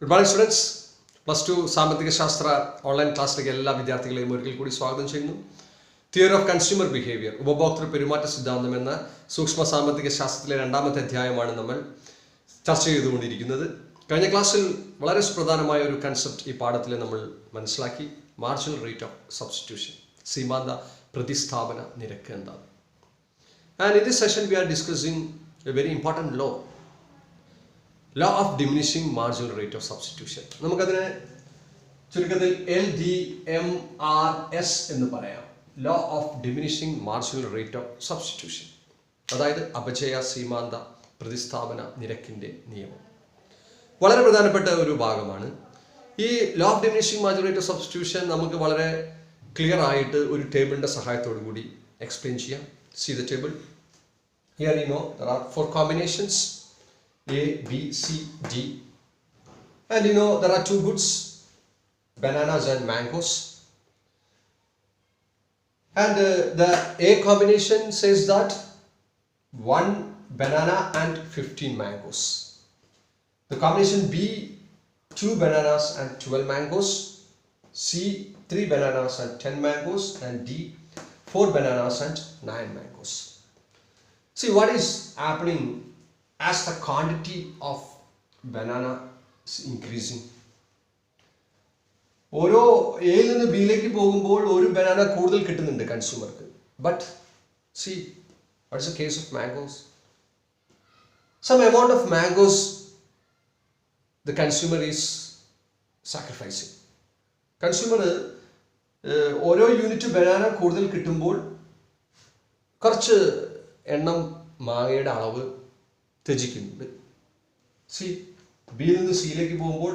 Good morning, students. Plus 2 സാമ്പത്തിക ശാസ്ത്ര online ക്ലാസ്സിലേക്ക് എല്ലാ വിദ്യാർത്ഥികളെയും ഒരിക്കൽ കൂടി സ്വാഗതം ചെയ്യുന്നു. തിയറി ഓഫ് കൺസ്യൂമർ ബിഹേവിയർ, ഉപഭോക്തൃ പെരുമാറ്റ സിദ്ധാന്തം എന്ന സൂക്ഷ്മ സാമ്പത്തിക ശാസ്ത്രത്തിലെ രണ്ടാമത്തെ അധ്യായമാണ് നമ്മൾ ചർച്ച ചെയ്തുകൊണ്ടിരിക്കുന്നത്. കഴിഞ്ഞ ക്ലാസ്സിൽ വളരെ സുപ്രധാനമായ ഒരു കൺസെപ്റ്റ് ഈ പാഠത്തിൽ നമ്മൾ മനസ്സിലാക്കി. മാർജിനൽ റേറ്റ് ഓഫ് സബ്സ്റ്റിറ്റ്യൂഷൻ, സീമാന്ത പ്രതിസ്ഥാപന നിരക്ക് എന്താണ്. And in this session we are discussing a very important law of diminishing marginal rate of substitution. നമുക്കതിനെ ചുരുക്കത്തിൽ LDMRS എന്ന് പറയാം. Law of diminishing marginal rate of substitution, അതായത് അപചയ സീമാന്ത പ്രതിസ്ഥാപന നിരക്കിൻ്റെ നിയമം. വളരെ പ്രധാനപ്പെട്ട ഒരു ഭാഗമാണ് ഈ law of diminishing marginal rate of substitution. നമുക്ക് വളരെ ക്ലിയർ ആയിട്ട് ഒരു ടേബിളിൻ്റെ സഹായത്തോടു കൂടി എക്സ്പ്ലെയിൻ ചെയ്യാം. See the table. Here you know there are 4 combinations A, B, C, D, and you know there are 2 goods, bananas and mangoes, and the A combination says that 1 banana and 15 mangoes. The combination B, 2 bananas and 12 mangoes, C, 3 bananas and 10 mangoes, and D, 4 bananas and 9 mangoes. See what is happening as the quantity of banana is increasing. ഓരോ എയിൽ നിന്ന് ബിയിലേക്ക് പോകുമ്പോൾ ഒരു banana കൂടുതൽ കിട്ടുന്നുണ്ട് കൺസ്യൂമർക്ക്. But see what is the case of mangoes. Some amount of mangoes the consumer is sacrificing. Consumer ഓരോ unit banana കൂടുതൽ കിട്ടുമ്പോൾ കുറച്ച് എണ്ണം മാങ്ങയുടെ അളവ് ത്യജിക്കുന്നുണ്ട്. സി ബിയിൽ നിന്ന് സിയിലേക്ക് പോകുമ്പോൾ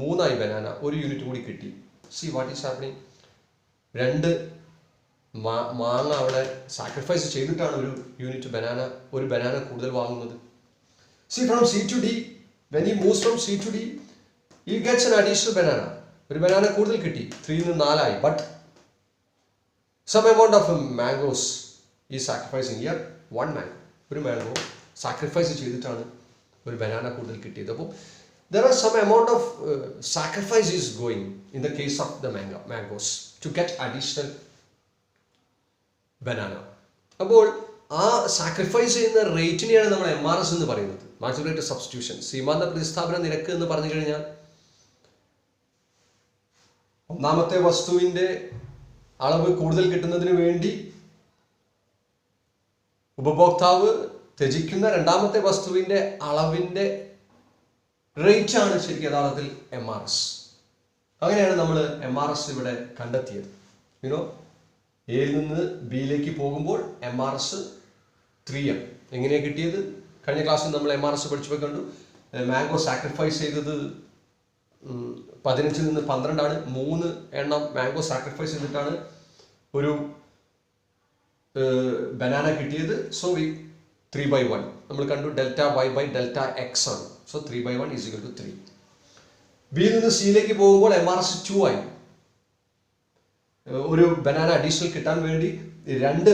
3 ബനാന, ഒരു യൂണിറ്റ് കൂടി കിട്ടി. See what is happening. 2 മാങ്ങ അവിടെ സാക്രിഫൈസ് ചെയ്തിട്ടാണ് ഒരു ബനാന കൂടുതൽ വാങ്ങുന്നത്. C from C to D, when he moves from C to D he gets an additional banana. ഒരു ബനാന കൂടുതൽ കിട്ടി, 3 നിന്ന് 4. But some amount of mangoes ഈ സാക്രിഫൈസിങ് ഹിയർ 1 മാംഗോ, ഒരു മാംഗോ സാക്രിഫൈസ് ചെയ്തിട്ടാണ് ഒരു ബനാന കൂടുതൽ കിട്ടിയത്. അപ്പോൾ there are some amount of sacrifice is going in the case of the mangoes to get additional banana. അപ്പോൾ ആ സാക്രിഫൈസ് ചെയ്യുന്ന റേറ്റിനെയാണ് നമ്മൾ MRS എന്ന് പറയുന്നത്, മാർജിനൽ റേറ്റ് ഓഫ് സബ്സ്റ്റിറ്റ്യൂഷൻ, സീമാന്ത പ്രതിസ്ഥാപന നിരക്ക് എന്ന് പറഞ്ഞു കഴിഞ്ഞാൽ ഒന്നാമത്തെ വസ്തുവിൻ്റെ അളവ് കൂടുതൽ കിട്ടുന്നതിന് വേണ്ടി ഉപഭോക്താവ് ത്യജിക്കുന്ന രണ്ടാമത്തെ വസ്തുവിൻ്റെ അളവിൻ്റെ റേറ്റാണ് ശരിക്കും യഥാർത്ഥത്തിൽ MRS. അങ്ങനെയാണ് നമ്മൾ MRS ഇവിടെ കണ്ടെത്തിയത്. യുനോ എയിൽ നിന്ന് ബിയിലേക്ക് പോകുമ്പോൾ MRS 3M. എങ്ങനെയാണ് കിട്ടിയത്? കഴിഞ്ഞ ക്ലാസ്സിൽ നമ്മൾ MRS പഠിച്ചപ്പോൾ കണ്ടു. മാംഗോ സാക്രിഫൈസ് ചെയ്തത് 15 നിന്ന് 12 ആണ്. 3 എണ്ണം മാംഗോ സാക്രിഫൈസ് ചെയ്തിട്ടാണ് ഒരു ബനാന കിട്ടിയത്. സോ 3/1 നമ്മൾ കണ്ടു. Delta Y by delta X ആണ്. So 3/1 is equal to 3. ബിയിൽ നിന്ന് സിയിലേക്ക് പോകുമ്പോൾ MRS 2 ആയി. ഒരു ബനാന അഡീഷണൽ കിട്ടാൻ വേണ്ടി 2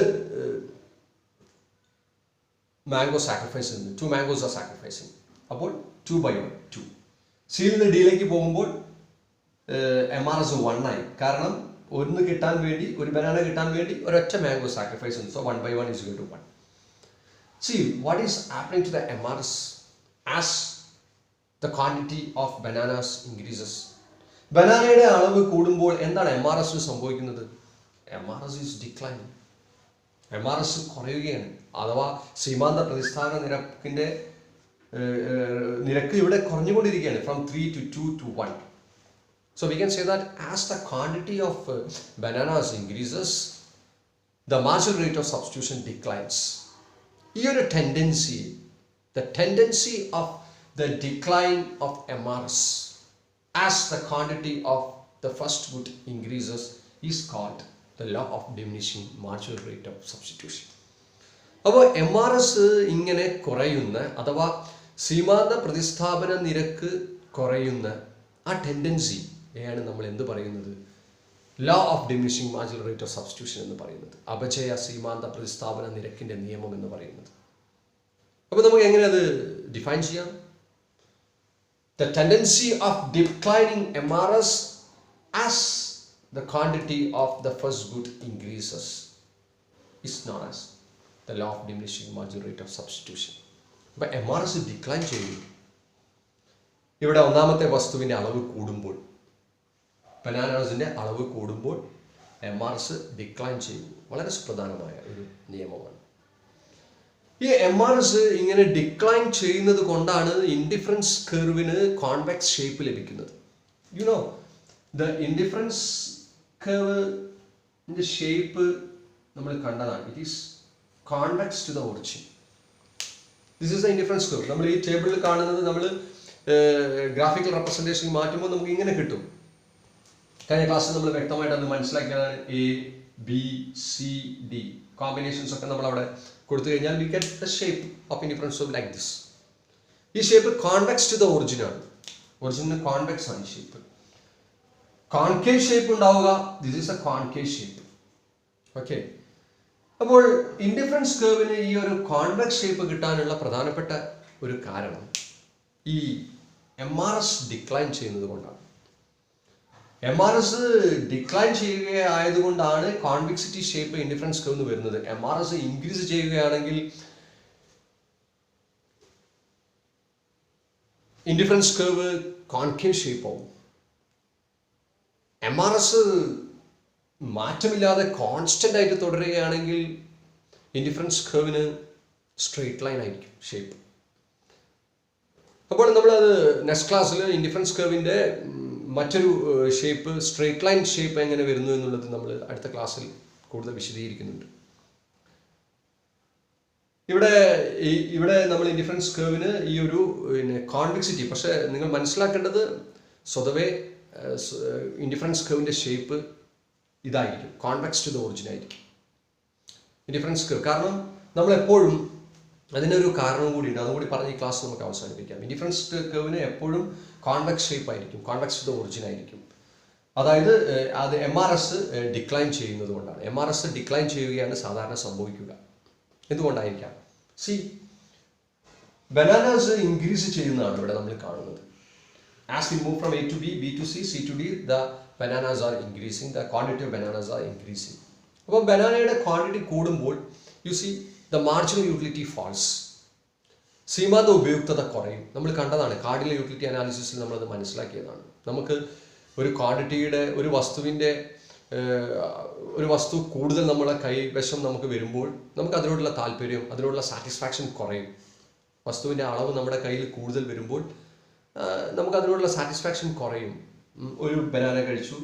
മാംഗോ സാക്രിഫൈസ് ചെയ്യുന്നു. 2 മാംഗോസ് ആർ സാക്രിഫൈസിങ്. അപ്പോൾ 2/1 2. സിയിൽ നിന്ന് ഡിയിലേക്ക് പോകുമ്പോൾ MRS 1 ആയി. കാരണം ഒരു ബനാന കിട്ടാൻ വേണ്ടി ഒരൊറ്റ മാംഗോ സാക്രിഫൈസ് ചെയ്യുന്നു. So 1/1 is equal to 1. See what is happening to the MRS as the quantity of bananas increases. ബനാനയുടെ അളവ് കൂടുമ്പോൾ എന്താണ് MRS സംഭവിക്കുന്നത്? MRS is declining. MRS കുറയുകയാണ്. അഥവാ സീമാന്ത പ്രതിസ്ഥാന നിരക്ക് ഇവിടെ കുറഞ്ഞുകൊണ്ടിരിക്കുകയാണ്. From 3 to 2 to 1. So we can say that as the quantity of bananas increases, the marginal rate of substitution declines. ഈ ഒരു tendency, the tendency of the decline of MRS as the quantity of the first good increases is called the law of diminishing marginal rate of substitution. അപ്പോൾ MRS ഇങ്ങനെ കുറയുന്ന അഥവാ സീമാന്ത പ്രതിസ്ഥാപന നിരക്ക് കുറയുന്ന ആ ടെൻഡൻസിയാണ് നമ്മൾ എന്ത് പറയുന്നത്? Law of diminishing marginal rate of substitution എന്ന് പറയുന്നത്, അപചയ സീമാന്ത പ്രതിസ്ഥാപന നിരക്കിൻ്റെ നിയമം എന്ന് പറയുന്നത്. അപ്പോൾ നമുക്ക് എങ്ങനെ അത് ഡിഫൈൻ ചെയ്യാം? the tendency of declining MRS as the quantity of the first good increases is known as the law of diminishing marginal rate of substitution. അപ്പോൾ MRS ഡിക്ലൈൻ ചെയ്യും. ഇവിടെ ഒന്നാമത്തെ വസ്തുവിൻ്റെ അളവ് കൂടുമ്പോൾ, ബനാനാസിൻ്റെ അളവ് കൂടുമ്പോൾ MRS ഡിക്ലൈൻ ചെയ്യും. വളരെ സുപ്രധാനമായ ഒരു നിയമമാണ്. ഈ MRS ഇങ്ങനെ ഡിക്ലൈൻ ചെയ്യുന്നത് കൊണ്ടാണ് ഇൻഡിഫറൻസ് കർവിന് കോൺവെക്സ് ഷേപ്പ് ലഭിക്കുന്നത്. യു നോ ദ ഇൻഡിഫറൻസ് കർവിൻ്റെ ഷേപ്പ് നമ്മൾ കണ്ടതാണ്. It is convex to the origin. This is the indifference curve. നമ്മൾ ഈ ടേബിളിൽ കാണുന്നത് നമ്മൾ ഗ്രാഫിക്കൽ റെപ്രസെൻറ്റേഷൻ മാറ്റുമ്പോൾ നമുക്ക് ഇങ്ങനെ കിട്ടും. കഴിഞ്ഞ ക്ലാസ്സിൽ നമ്മൾ വ്യക്തമായിട്ട് അത് മനസ്സിലാക്കിയതാണ്. A B C D combinations ഒക്കെ നമ്മൾ അവിടെ കൊടുത്തു കഴിഞ്ഞാൽ we get the shape of indifference curve like this. ഈ shape convex to the origin ആണ്. ഒറിജിന് കോൺവെക്സ് ആണ് ഈ ഷേപ്പ്. കോൺകേവ് ഷേപ്പ് ഉണ്ടാവുക. This is a concave shape. Okay. അപ്പോൾ ഇൻഡിഫറൻസ് കർവിന് ഈ ഒരു കോൺവെക്സ് ഷേപ്പ് കിട്ടാനുള്ള പ്രധാനപ്പെട്ട ഒരു കാരണം ഈ MRS ഡിക്ലൈൻ ചെയ്യുന്നത് കൊണ്ടാണ്. MRS ഡിക്ലൈൻ ചെയ്യുകയായതുകൊണ്ടാണ് കോൺവെക്സിറ്റി ഷേപ്പ് ഇൻഡിഫറൻസ് കർവ് വരുന്നത്. MRS ഇൻക്രീസ് ചെയ്യുകയാണെങ്കിൽ ഇൻഡിഫറൻസ് കർവ് കോൺകേവ് ഷേപ്പ് ആവും. MRS മാറ്റമില്ലാതെ കോൺസ്റ്റന്റ് ആയിട്ട് തുടരുകയാണെങ്കിൽ ഇൻഡിഫറൻസ് കർവിന് സ്ട്രെയിറ്റ് ലൈൻ ആയിരിക്കും ഷേപ്പ്. അപ്പോൾ നമ്മളത് നെക്സ്റ്റ് ക്ലാസ്സിൽ ഇൻഡിഫറൻസ് കർവിൻ്റെ മറ്റൊരു ഷേപ്പ് സ്ട്രെയിറ്റ് ലൈൻ ഷേപ്പ് എങ്ങനെ വരുന്നു എന്നുള്ളത് നമ്മൾ അടുത്ത ക്ലാസ്സിൽ കൂടുതൽ വിശദീകരിക്കുന്നുണ്ട്. ഇവിടെ നമ്മൾ ഇൻഡിഫറൻസ് കർവിന് ഈ ഒരു കോൺവെക്സിറ്റി, പക്ഷേ നിങ്ങൾ മനസ്സിലാക്കേണ്ടത് സ്വതവേ ഇൻഡിഫറൻസ് കർവിൻ്റെ ഷേപ്പ് ഇതായിരിക്കും, കോൺവെക്സ് ടു ദ ഒറിജിൻ ആയിരിക്കും ഇൻഡിഫറൻസ് കർവ്. കാരണം നമ്മളെപ്പോഴും അതിനൊരു കാരണം കൂടിയുണ്ട്, അതുകൂടി പറഞ്ഞ് ഈ ക്ലാസ് നമുക്ക് അവസാനിപ്പിക്കാം. ഇൻഡിഫറൻസ് കർവിന് എപ്പോഴും കോൺവെക്സ് ഷേപ്പ് ആയിരിക്കും, കോൺവെക്സ് ടു ദ ഒറിജിൻ ആയിരിക്കും. അതായത് അത് MRS ഡിക്ലൈൻ ചെയ്യുന്നത് കൊണ്ടാണ്. MRS ഡിക്ലൈൻ ചെയ്യുകയാണ് സാധാരണ സംഭവിക്കുക. എന്തുകൊണ്ടായിരിക്കാം? സി, ബനാനാസ് ഇൻക്രീസ് ചെയ്യുന്നതാണ് ഇവിടെ നമ്മൾ കാണുന്നത്. As we move from A to B, B to C, C to D, the bananas are increasing, the quantity of bananas are increasing. അപ്പോൾ ബനാനയുടെ ക്വാണ്ടിറ്റി കൂടുമ്പോൾ you see the marginal utility falls. സീമാന്ത ഉപയുക്തത കുറയും. നമ്മൾ കണ്ടതാണ്, കാർഡിനൽ യൂട്ടിലിറ്റി അനാലിസിസിൽ നമ്മളത് മനസ്സിലാക്കിയതാണ്. നമുക്ക് ഒരു ക്വാണ്ടിറ്റിയുടെ ഒരു വസ്തു കൂടുതൽ നമ്മളെ കൈവശം നമുക്ക് വരുമ്പോൾ നമുക്ക് അതിനോടുള്ള താല്പര്യം, അതിനോടുള്ള സാറ്റിസ്ഫാക്ഷൻ കുറയും. വസ്തുവിൻ്റെ അളവ് നമ്മുടെ കയ്യിൽ കൂടുതൽ വരുമ്പോൾ നമുക്ക് അതിനോടുള്ള സാറ്റിസ്ഫാക്ഷൻ കുറയും. ഒരു ബനാന കഴിച്ചു,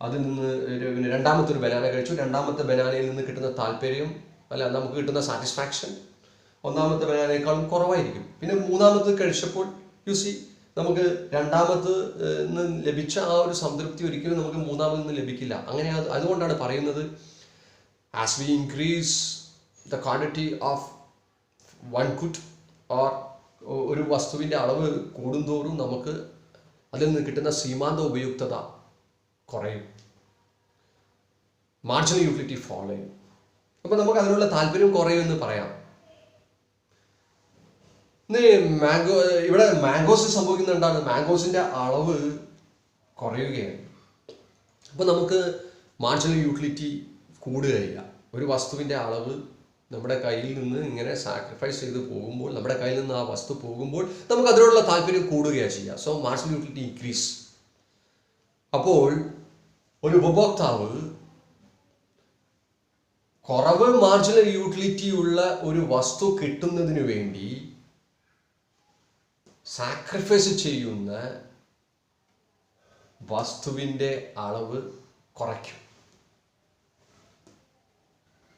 അതിൽ നിന്ന് പിന്നെ രണ്ടാമത്തെ ഒരു ബനാന കഴിച്ചു, രണ്ടാമത്തെ ബനാനയിൽ നിന്ന് കിട്ടുന്ന താല്പര്യം അല്ല നമുക്ക് കിട്ടുന്ന സാറ്റിസ്ഫാക്ഷൻ ഒന്നാമത്തെ ബനാനയേക്കാളും കുറവായിരിക്കും. പിന്നെ മൂന്നാമത്തെ കഴിച്ചപ്പോൾ യു സി നമുക്ക് രണ്ടാമത് നിന്ന് ലഭിച്ച ആ ഒരു സംതൃപ്തി ഒരിക്കലും നമുക്ക് മൂന്നാമത് നിന്ന് ലഭിക്കില്ല. അങ്ങനെ അതുകൊണ്ടാണ് പറയുന്നത് as we increase the quantity of one good or ഒരു വസ്തുവിൻ്റെ അളവ് കൂടുന്തോറും നമുക്ക് അതിൽ നിന്ന് കിട്ടുന്ന സീമാന്ത ഉപയുക്തത കുറയും, മാർജിനൽ യൂട്ടിലിറ്റി ഫോളോ ചെയ്യും. അപ്പോൾ നമുക്ക് അതിനുള്ള താല്പര്യം കുറയുമെന്ന് പറയാം. ഇവിടെ മാംഗോസ് സംഭവിക്കുന്ന എന്താണ്? മാംഗോസിൻ്റെ അളവ് കുറയുകയാണ്. അപ്പോൾ നമുക്ക് മാർജിനൽ യൂട്ടിലിറ്റി കൂടുകയില്ല. ഒരു വസ്തുവിൻ്റെ അളവ് നമ്മുടെ കയ്യിൽ നിന്ന് ഇങ്ങനെ സാക്രിഫൈസ് ചെയ്ത് പോകുമ്പോൾ, നമ്മുടെ കയ്യിൽ നിന്ന് ആ വസ്തു പോകുമ്പോൾ നമുക്ക് അതിനോടുള്ള താല്പര്യം കൂടുകയാണ് ചെയ്യുക. So marginal utility increase. അപ്പോൾ ഒരു ഉപഭോക്താവ് കുറവ് മാർജിനൽ യൂട്ടിലിറ്റി ഉള്ള ഒരു വസ്തു കിട്ടുന്നതിന് വേണ്ടി സാക്രിഫൈസ് ചെയ്യുന്ന വസ്തുവിൻ്റെ അളവ് കുറയ്ക്കും.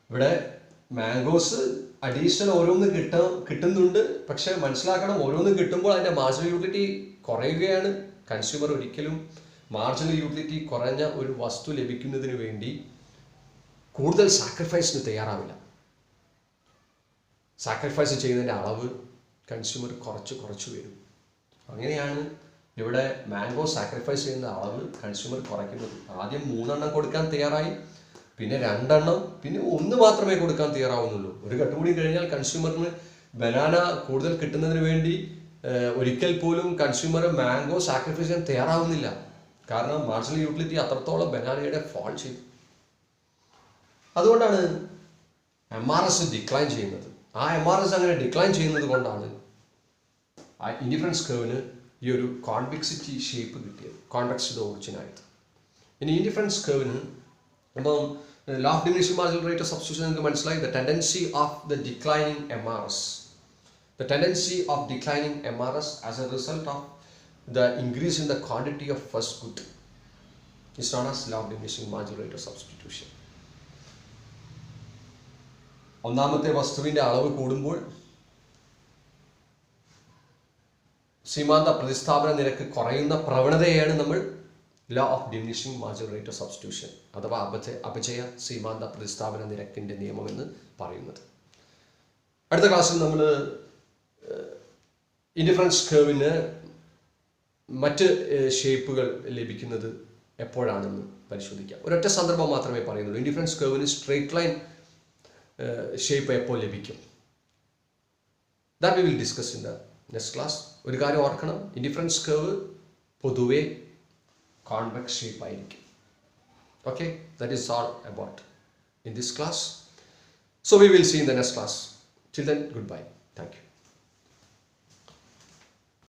ഇവിടെ മാംഗോസ് അഡീഷണൽ ഓരോന്ന് കിട്ടുന്നുണ്ട്. പക്ഷെ മനസ്സിലാക്കണം, ഓരോന്ന് കിട്ടുമ്പോൾ അതിൻ്റെ മാർജിനൽ യൂട്ടിലിറ്റി കുറയുകയാണ്. കൺസ്യൂമർ ഒരിക്കലും മാർജിനൽ യൂട്ടിലിറ്റി കുറഞ്ഞ ഒരു വസ്തു ലഭിക്കുന്നതിന് വേണ്ടി കൂടുതൽ സാക്രിഫൈസിന് തയ്യാറാവില്ല. സാക്രിഫൈസ് ചെയ്യുന്നതിൻ്റെ അളവ് കൺസ്യൂമർ കുറച്ച് വരും. അങ്ങനെയാണ് ഇവിടെ മാംഗോ സാക്രിഫൈസ് ചെയ്യുന്ന അളവ് കൺസ്യൂമർ കുറയ്ക്കുന്നത്. ആദ്യം 3 കൊടുക്കാൻ തയ്യാറായി, പിന്നെ 2, പിന്നെ 1 മാത്രമേ കൊടുക്കാൻ തയ്യാറാവുന്നുള്ളൂ. ഒരു ഘട്ടം കൂടി കഴിഞ്ഞാൽ കൺസ്യൂമറിന് ബനാന കൂടുതൽ കിട്ടുന്നതിന് വേണ്ടി ഒരിക്കൽ പോലും കൺസ്യൂമർ മാംഗോ സാക്രിഫൈസ് ചെയ്യാൻ തയ്യാറാവുന്നില്ല. കാരണം മാർജിനൽ യൂട്ടിലിറ്റി അത്രത്തോളം ബനാനയുടെ ഫോൾ ചെയ്തു. അതുകൊണ്ടാണ് MRS ഡിക്ലൈൻ ചെയ്യുന്നത്. ആ MRS അങ്ങനെ ഡിക്ലൈൻ ചെയ്യുന്നത് കൊണ്ടാണ് ആ ഇൻഡിഫറൻസ് കർവിന് ഈ ഒരു കോൺവെക്സിറ്റി ഷേപ്പ് കിട്ടിയത്, കോൺവെക്സ് ടു ദ ഒറിജിൻ ആയത്. ഇനി ഇൻഡിഫറൻസ് കർവിന് അപ്പം law of diminishing marginal rate of substitution നിങ്ങൾക്ക് മനസ്സിലായി. The tendency of the declining MRS, the tendency of declining MRS as a result of the increase in the quantity of first good is known as law of diminishing marginal rate of substitution. ഒന്നാമത്തെ വസ്തുവിന്റെ അളവ് കൂടുമ്പോൾ സീമാന്ത പ്രതിസ്ഥാപന നിരക്ക് കുറയുന്ന പ്രവണതയാണ് നമ്മൾ law of diminishing marginal rate of substitution അഥവാ അപചയ സീമാന്ത പ്രതിസ്ഥാപന നിരക്കിന്റെ നിയമം എന്ന് പറയുന്നത്. അടുത്ത ക്ലാസ്സിൽ നമ്മൾ ഇൻഡിഫറൻസ് കർവിന് മറ്റ് ഷേപ്പുകൾ ലഭിക്കുന്നത് എപ്പോഴാണെന്ന് പരിശോധിക്കാം. ഒരൊറ്റ സന്ദർഭം മാത്രമേ പറയുന്നുള്ളൂ. ഇൻഡിഫറൻസ് കർവിന് സ്ട്രേറ്റ് ലൈൻ ഷേപ്പ് എപ്പോൾ ലഭിക്കും? That we will discuss in the next class. ഒരു കാര്യം ഓർക്കണം, ഇൻഡിഫറൻസ് കർവ് പൊതുവെ കോൺവെക്സ് ഷേപ്പ് ആയിരിക്കും. Okay, that is all about in this class. So we will see in the next class. Till then, goodbye. Thank you.